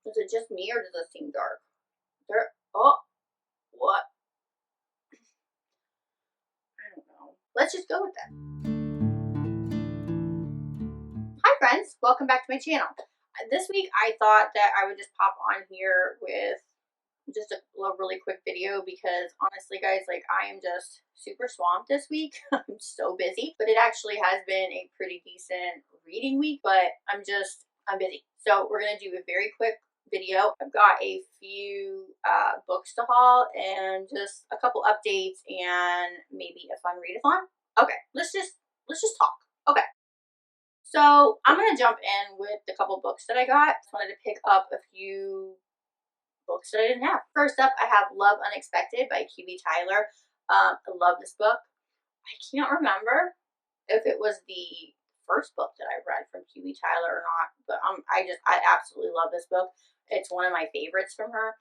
Is it just me or does it seem dark? There. Oh, what? I don't know. Let's just go with that. Hi friends, welcome back to my channel. This week I thought that I would just pop on here with just a really quick video because honestly guys, like I am just super swamped this week. I'm so busy, but it actually has been a pretty decent reading week, but I'm busy. So we're gonna do a very quick video. I've got a few books to haul and just a couple updates and maybe a fun readathon. Okay, let's just talk. Okay. So I'm gonna jump in with the couple books that I got. Just wanted to pick up a few books that I didn't have. First up, I have Love Unexpected by Q.B. Tyler. I love this book. I can't remember if it was the first book that I read from Q.B. Tyler or not, but I absolutely love this book. It's one of my favorites from her.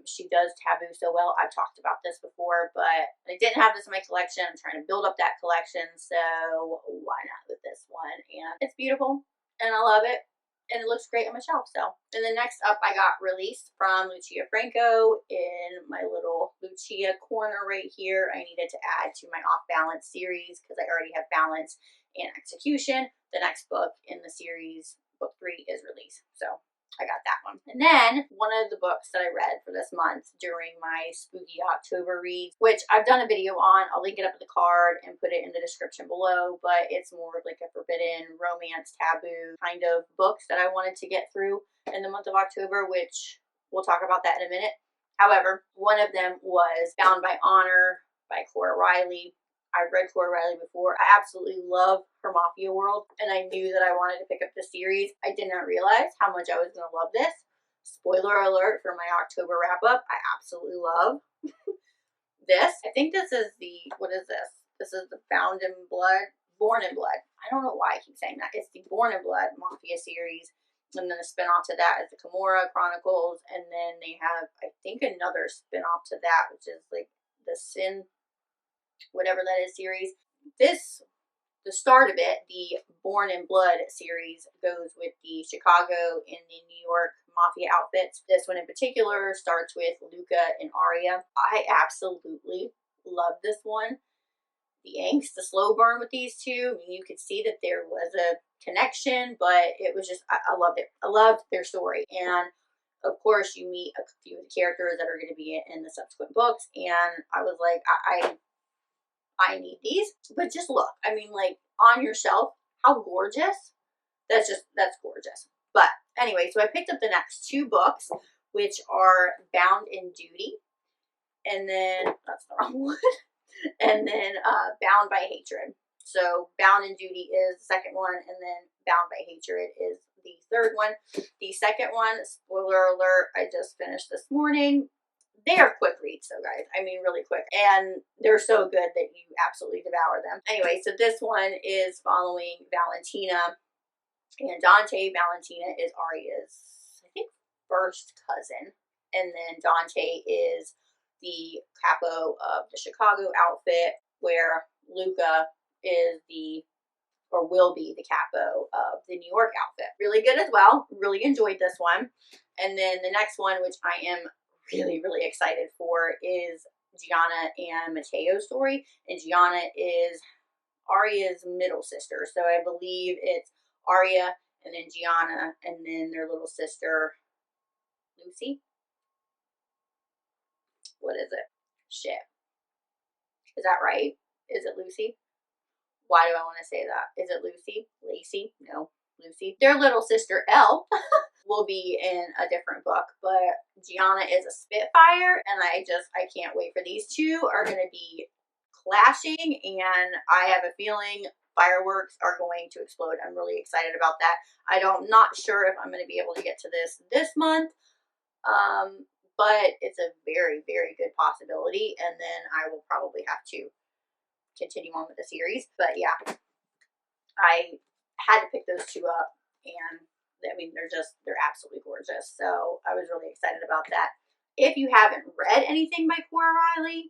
She does taboo so well. I've talked about this before, but I didn't have this in my collection. I'm trying to build up that collection, so why not with this one? And it's beautiful, and I love it, and it looks great on my shelf. So, and then next up, I got Released from Lucia Franco in my little Lucia corner right here. I needed to add to my Off Balance series because I already have Balance and Execution. The next book in the series, book 3, is Release. So I got that one. And then one of the books that I read for this month during my spooky October reads, which I've done a video on, I'll link it up in the card and put it in the description below, but it's more of like a forbidden romance taboo kind of books that I wanted to get through in the month of October, which we'll talk about that in a minute. However, one of them was Bound by Honor by Cora Riley. I've read Cora Riley before. I absolutely love her Mafia world, and I knew that I wanted to pick up the series. I did not realize how much I was going to love this. Spoiler alert for my October wrap-up. I absolutely love this. I think this is the, what is this? This is the Born in Blood. I don't know why I keep saying that. It's the Born in Blood Mafia series. And then the spin-off to that is the Kimura Chronicles. And then they have, I think, another spin-off to that, which is like the Sin, whatever that is, series. The start of it, the Born in Blood series, goes with the Chicago and the New York Mafia outfits. This one in particular starts with Luca and Aria. I absolutely love this one. The angst, the slow burn with these two, I mean, you could see that there was a connection, but it was just, I loved it. I loved their story. And of course, you meet a few of the characters that are going to be in the subsequent books. And I was like, I need these. But just look, I mean, like on your shelf, how gorgeous. That's gorgeous. But anyway, so I picked up the next 2 books, which are Bound in Duty. And then, that's the wrong one. And then Bound by Hatred. So Bound in Duty is the second one, and then Bound by Hatred is the third one. The second one, spoiler alert, I just finished this morning. They are quick reads, though, guys. I mean, really quick. And they're so good that you absolutely devour them. Anyway, so this one is following Valentina and Dante. Valentina is Aria's, I think, first cousin. And then Dante is the capo of the Chicago outfit, where Luca is the, or will be the capo of the New York outfit. Really good as well. Really enjoyed this one. And then the next one, which I am really, really excited for, is Gianna and Matteo's story. And Gianna is Aria's middle sister. So I believe it's Aria and then Gianna and then their little sister, Lucy. What is it? Shit. Is that right? Is it Lucy? Why do I want to say that? Is it Lucy? Lacey? No, Lucy. Their little sister, Elle, will be in a different book, but Gianna is a Spitfire, and I can't wait for these two are going to be clashing, and I have a feeling fireworks are going to explode. I'm really excited about that. I'm not sure if I'm going to be able to get to this month, but it's a very, very good possibility, and then I will probably have to continue on with the series. But yeah, I had to pick those 2 up, and I mean, they're absolutely gorgeous. So I was really excited about that. If you haven't read anything by Cora Riley,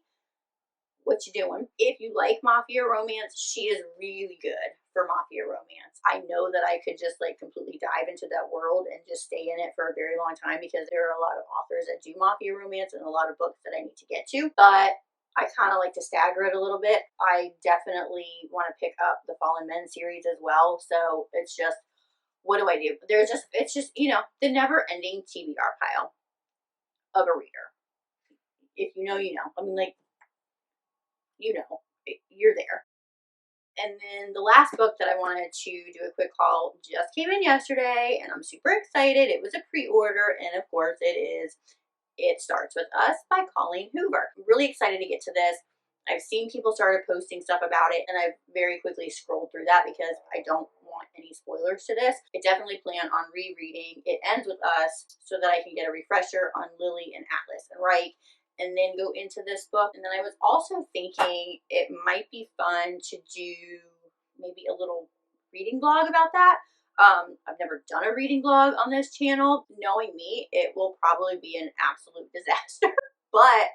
what you doing. If you like mafia romance, she is really good for mafia romance. I know that I could just like completely dive into that world and just stay in it for a very long time, because there are a lot of authors that do mafia romance and a lot of books that I need to get to. But I kind of like to stagger it a little bit. I definitely want to pick up the Fallen Men series as well. So it's just, what do I do? It's just, you know, the never ending TBR pile of a reader. If you know, you know. I mean, like, you know, you're there. And then the last book that I wanted to do a quick haul just came in yesterday, and I'm super excited. It was a pre-order, and of course It Starts With Us by Colleen Hoover. I'm really excited to get to this. I've seen people started posting stuff about it, and I've very quickly scrolled through that because I don't want any spoilers to this. I definitely plan on rereading It Ends With Us so that I can get a refresher on Lily and Atlas and Reich, and then go into this book. And then I was also thinking it might be fun to do maybe a little reading blog about that. I've never done a reading blog on this channel. Knowing me, it will probably be an absolute disaster, but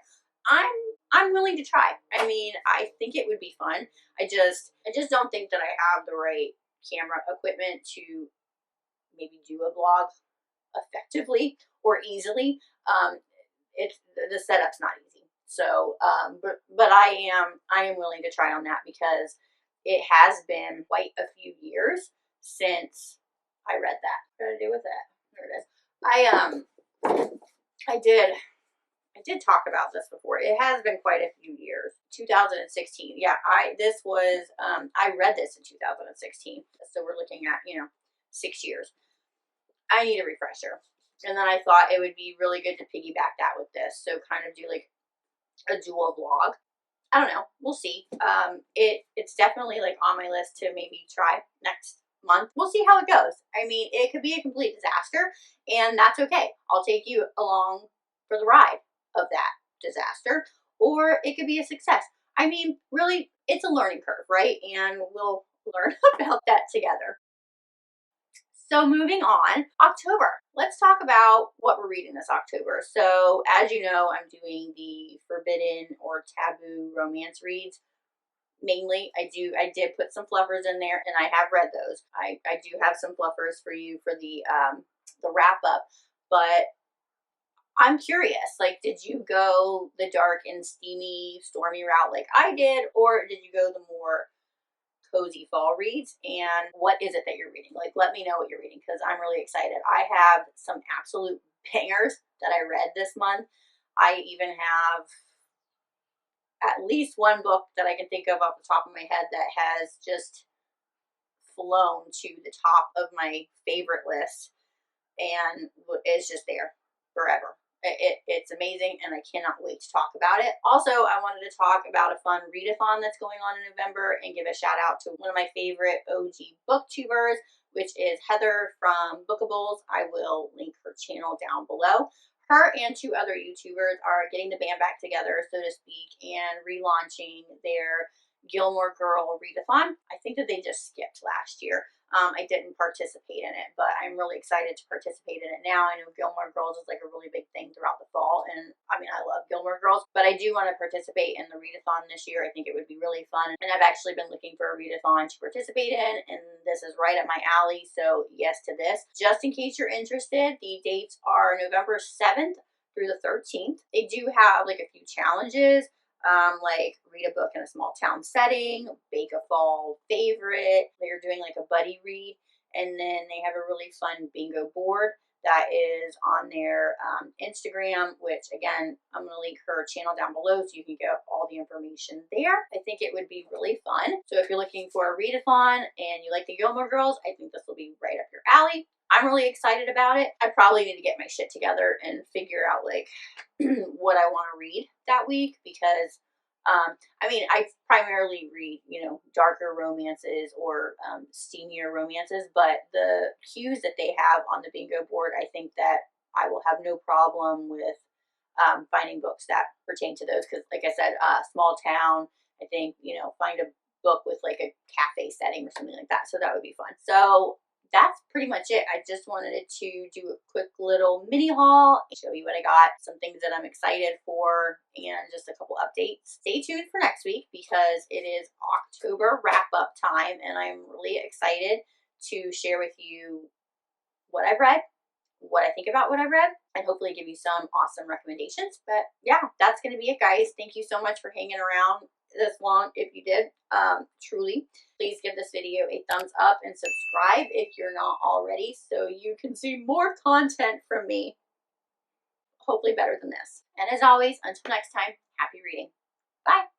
I'm willing to try. I mean, I think it would be fun. I just don't think that I have the right camera equipment to maybe do a blog effectively or easily. It's the setup's not easy. So, but I am willing to try on that, because it has been quite a few years since I read that. What did I do with that? There it is. I did talk about this before. It has been quite a few years. 2016. Yeah, I read this in 2016. So we're looking at, you know, 6 years. I need a refresher. And then I thought it would be really good to piggyback that with this. So kind of do like a dual vlog. I don't know. We'll see. It's definitely like on my list to maybe try next month. We'll see how it goes. I mean, it could be a complete disaster, and that's okay. I'll take you along for the ride of that disaster, or it could be a success. I mean, really, it's a learning curve, right? And we'll learn about that together. So moving on, October. Let's talk about what we're reading this October. So as you know, I'm doing the forbidden or taboo romance reads. Mainly, I did put some fluffers in there, and I have read those. I do have some fluffers for you for the wrap up, but I'm curious, like, did you go the dark and steamy, stormy route like I did, or did you go the more cozy fall reads? And what is it that you're reading? Like, let me know what you're reading, because I'm really excited. I have some absolute bangers that I read this month. I even have at least one book that I can think of off the top of my head that has just flown to the top of my favorite list and is just there forever. It's amazing, and I cannot wait to talk about it. Also, I wanted to talk about a fun readathon that's going on in November and give a shout out to one of my favorite OG booktubers, which is Heather from Bookables. I will link her channel down below. Her and 2 other YouTubers are getting the band back together, so to speak, and relaunching their Gilmore Girls Readathon. I think that they just skipped last year. I didn't participate in it, but I'm really excited to participate in it now. I know Gilmore Girls is like a really big thing throughout the fall, and I mean, I love Gilmore Girls, but I do want to participate in the readathon this year. I think it would be really fun, and I've actually been looking for a readathon to participate in, and this is right up my alley, so yes to this. Just in case you're interested, the dates are November 7th through the 13th. They do have like a few challenges. Like read a book in a small town setting, bake a fall favorite. They're doing like a buddy read, and then they have a really fun bingo board that is on their Instagram, which again, I'm going to link her channel down below so you can get all the information there. I think it would be really fun. So if you're looking for a readathon and you like the Gilmore Girls, I think this will be right up your alley. I'm really excited about it. I probably need to get my shit together and figure out like what I want to read that week, because I mean, I primarily read, you know, darker romances or steamier romances, but the cues that they have on the bingo board, I think that I will have no problem with finding books that pertain to those, because like I said, small town, I think, you know, find a book with like a cafe setting or something like that. So that would be fun. So that's pretty much it. I just wanted to do a quick little mini haul, show you what I got, some things that I'm excited for, and just a couple updates. Stay tuned for next week because it is October wrap-up time, and I'm really excited to share with you what I've read, what I think about what I've read, and hopefully give you some awesome recommendations. But yeah, that's going to be it, guys. Thank you so much for hanging around this long. If you did, truly, please give this video a thumbs up and subscribe if you're not already, so you can see more content from me, hopefully better than this. And as always, until next time, happy reading. Bye.